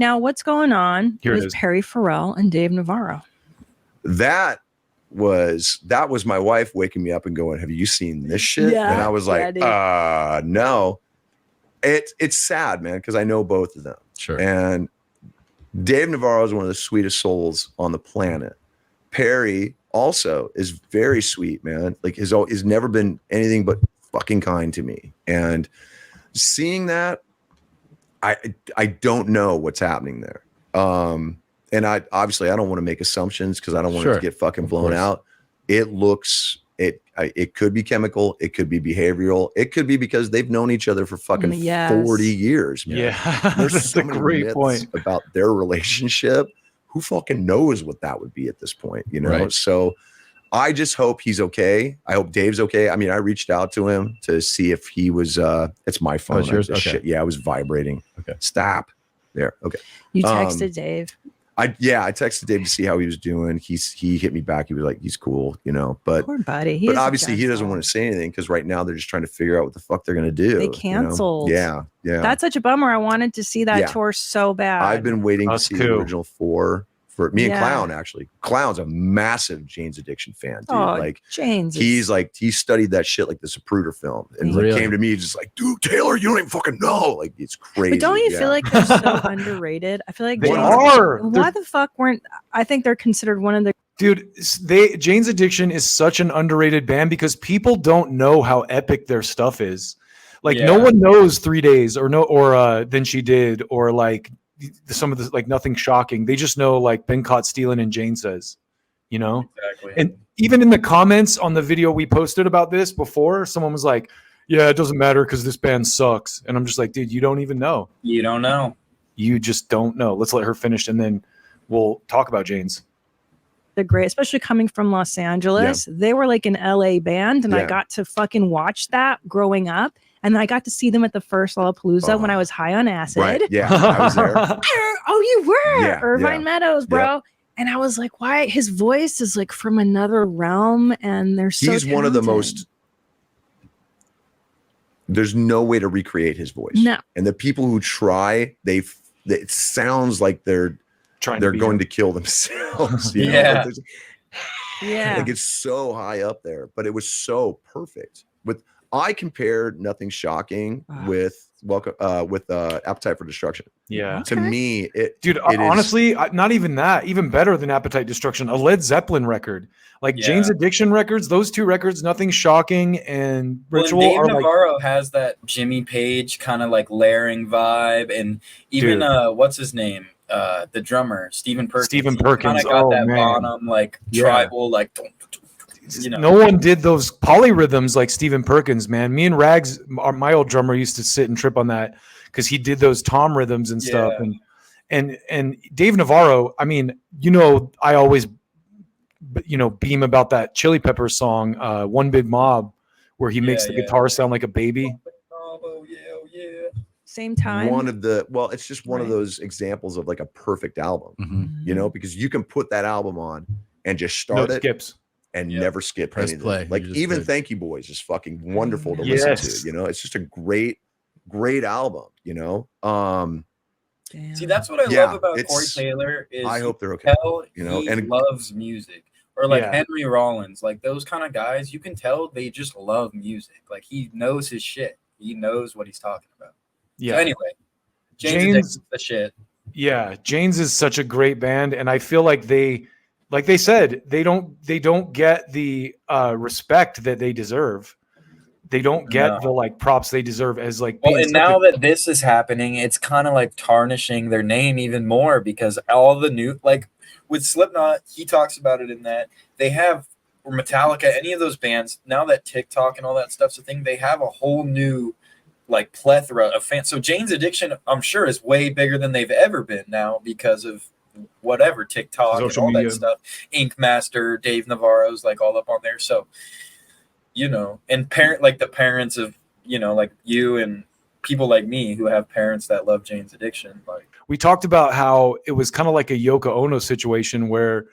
Now, what's going on Here it with is. Perry Farrell and Dave Navarro? That was my wife waking me up and going, "Have you seen this shit?" Yeah, And I was like, yeah, no. It's sad, man, because I know both of them. Sure. And Dave Navarro is one of the sweetest souls on the planet. Perry also is very sweet, man. Like he's never been anything but fucking kind to me. And seeing that, I don't know what's happening there. And I don't want to make assumptions because I don't want it to get fucking blown out. It could be chemical, it could be behavioral, it could be because they've known each other for fucking 40 years, man. Yeah. There's That's so a many great myths point about their relationship. Who fucking knows what that would be at this point, you know? Right. So I just hope he's okay. I hope Dave's okay. I mean, I reached out to him to see if he was it's my phone. Yours? Okay. Shit. Yeah, I was vibrating. Okay. Stop. There. Okay. You texted Dave. I texted Dave to see how he was doing. He hit me back. He was like, he's cool, you know. But poor buddy. But obviously he doesn't want to say anything because right now they're just trying to figure out what the fuck they're gonna do. They canceled. You know? Yeah. That's such a bummer. I wanted to see that tour so bad. I've been waiting to see the original 4 for me and Clown, actually. Clown's a massive Jane's Addiction fan, dude. Like Jane's he studied that shit like the Zapruder film. And like came to me just like, dude, Taylor, you don't even fucking know. Like it's crazy. But don't you feel like they're so underrated? I feel like they are. Why the fuck weren't I think they're considered one of the Jane's Addiction is such an underrated band because people don't know how epic their stuff is. Like no one knows 3 Days or Then She Did or like some of the like Nothing Shocking. They just know like Been Caught Stealing and Jane Says, you know? Exactly. And even in the comments on the video we posted about this before, someone was like, yeah, it doesn't matter because this band sucks. And I'm just like, dude, you don't even know. You don't know. You just don't know. Let's let her finish and then we'll talk about Jane's. The great, especially coming from Los Angeles. Yeah. They were like an LA band, and I got to fucking watch that growing up. And I got to see them at the first Lollapalooza when I was high on acid. Right. Yeah, I was there. You were? Yeah, Irvine Meadows, bro. Yep. And I was like, why? His voice is like from another realm, and they're so He's one of the most... There's no way to recreate his voice. No. And the people who try, it sounds like they're going to kill themselves. You know? Like it's so high up there, but it was so perfect. I compared Nothing Shocking with Appetite for Destruction. Yeah. To me, honestly, not even that. Even better than Appetite Destruction, a Led Zeppelin record. Like Jane's Addiction records, those two records, Nothing Shocking and Ritual. Dave Navarro has that Jimmy Page kind of like layering vibe, and even what's his name? The drummer, Stephen Perkins. Stephen Perkins. Kind of got that Bonham like tribal like. You know. No one did those polyrhythms like Stephen Perkins, man. Me and Rags, my old drummer, used to sit and trip on that because he did those tom rhythms and stuff. And Dave Navarro, I mean, I always, beam about that Chili Peppers song, One Big Mob, where he makes the guitar sound like a baby. Same time. It's just one of those examples of like a perfect album, because you can put that album on and just start it. Skips. And never skip anything. Play. Like even Thank You Boys is fucking wonderful to listen to. It's just a great album. See, that's what I love about Corey Taylor is I hope they're okay. He loves music. Or like Henry Rollins, like those kind of guys, you can tell they just love music. Like he knows his shit. He knows what he's talking about. Yeah. So anyway, Jane's the shit. Yeah, Jane's is such a great band, and I feel like like they said, they don't get the respect that they deserve. They don't get the like props they deserve as like. Well, and now that this is happening, it's kind of like tarnishing their name even more because all the new like with Slipknot, he talks about it in that they have or Metallica, any of those bands. Now that TikTok and all that stuff's a thing, they have a whole new like plethora of fans. So Jane's Addiction, I'm sure, is way bigger than they've ever been now because of whatever TikTok and all that stuff. Ink Master, Dave Navarro's like all up on there. So, and the parents of, like you and people like me who have parents that love Jane's Addiction. Like we talked about how it was kind of like a Yoko Ono situation where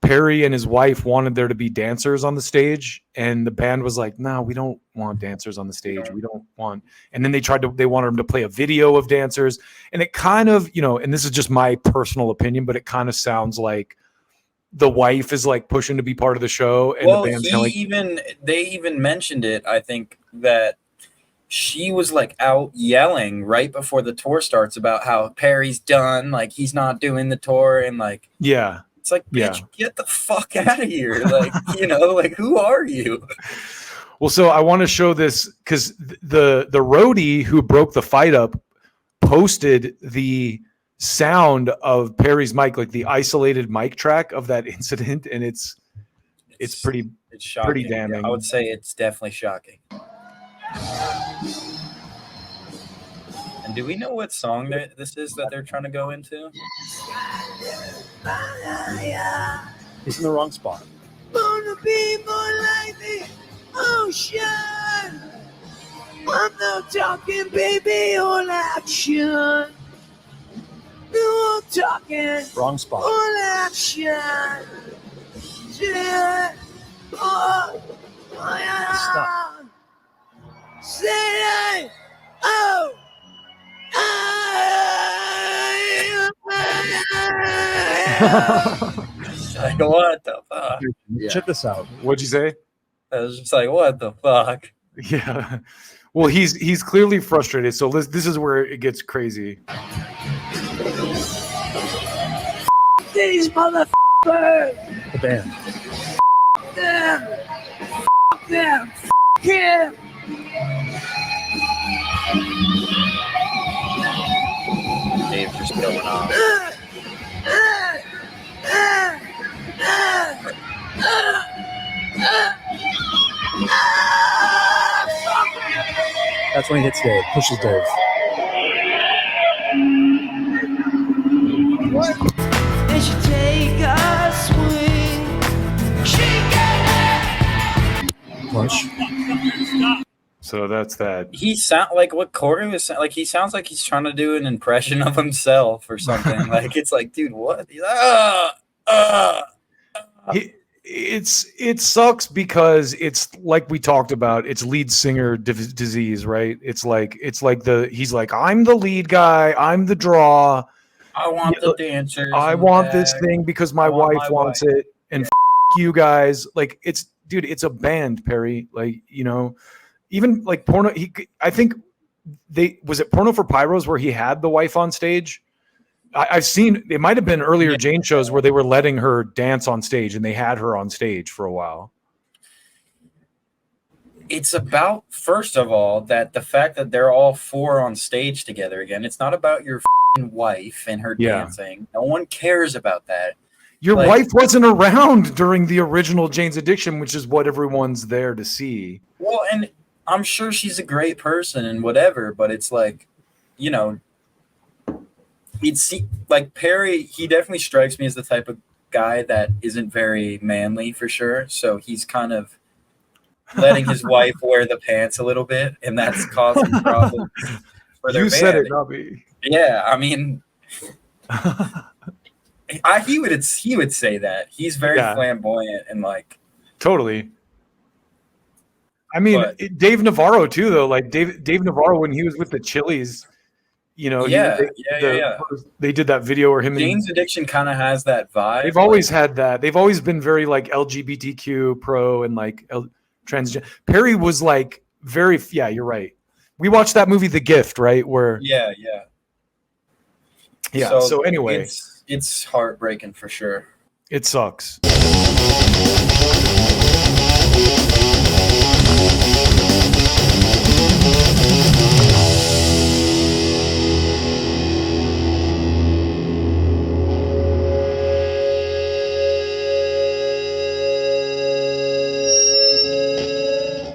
Perry and his wife wanted there to be dancers on the stage, and the band was like, "No, we don't want dancers on the stage. We don't want." And then they wanted him to play a video of dancers, and it kind of, and this is just my personal opinion, but it kind of sounds like the wife is like pushing to be part of the show, and the band's they even mentioned it. I think that she was like out yelling right before the tour starts about how Perry's done, like he's not doing the tour, and like it's like, bitch, get the fuck out of here. Like, like, who are you? Well, so I want to show this because the roadie who broke the fight up posted the sound of Perry's mic, like the isolated mic track of that incident, and it's shocking. Pretty damning. I would say it's definitely shocking. And do we know what song this is that they're trying to go into? He's in the wrong spot. Wanna be more like the ocean. I'm not talking baby all action. No, I'm talking wrong spot. All action. Yeah. Oh, yeah. Stop. Say oh. Like, what the fuck? Check this out. What'd you say? I was just like, what the fuck? Yeah. Well, he's clearly frustrated. So this is where it gets crazy. These motherfuckers. The band. Them. Them. Him. Dave's just going off. That's when he hits Dave, pushes Dave. They should take a swing. Punch. So that's that. He sound like what Corey was saying. Like, he sounds like he's trying to do an impression of himself or something. Like, it's like, dude, what? It sucks because it's like we talked about. It's lead singer disease, right? It's like he's like, I'm the lead guy. I'm the draw. I want the dancers. I want this thing because my wife wants it. And you guys, like, it's a band, Perry. Like, even like Porno. I think was it Porno for Pyros where he had the wife on stage. I've seen it might have been earlier Jane shows where they were letting her dance on stage and they had her on stage for a while. It's about, first of all, that the fact that they're all four on stage together again. It's not about your wife and her dancing. No one cares about that. Your wife wasn't around during the original Jane's Addiction, which is what everyone's there to see. Well, and I'm sure she's a great person and whatever, but it's like, it's like Perry, he definitely strikes me as the type of guy that isn't very manly for sure. So he's kind of letting his wife wear the pants a little bit, and that's causing problems for their band. You said it, Robbie. Yeah, I mean, he would say that. He's very flamboyant and like totally. I mean, Dave Navarro too, though. Like Dave Navarro when he was with the Chili's. They did that video where him Jane's Addiction kind of has that vibe. They've always had that. They've always been very like LGBTQ pro and like transgender. Perry was like very, you're right. We watched that movie, The Gift, right? Where yeah. So anyway, it's heartbreaking for sure. It sucks.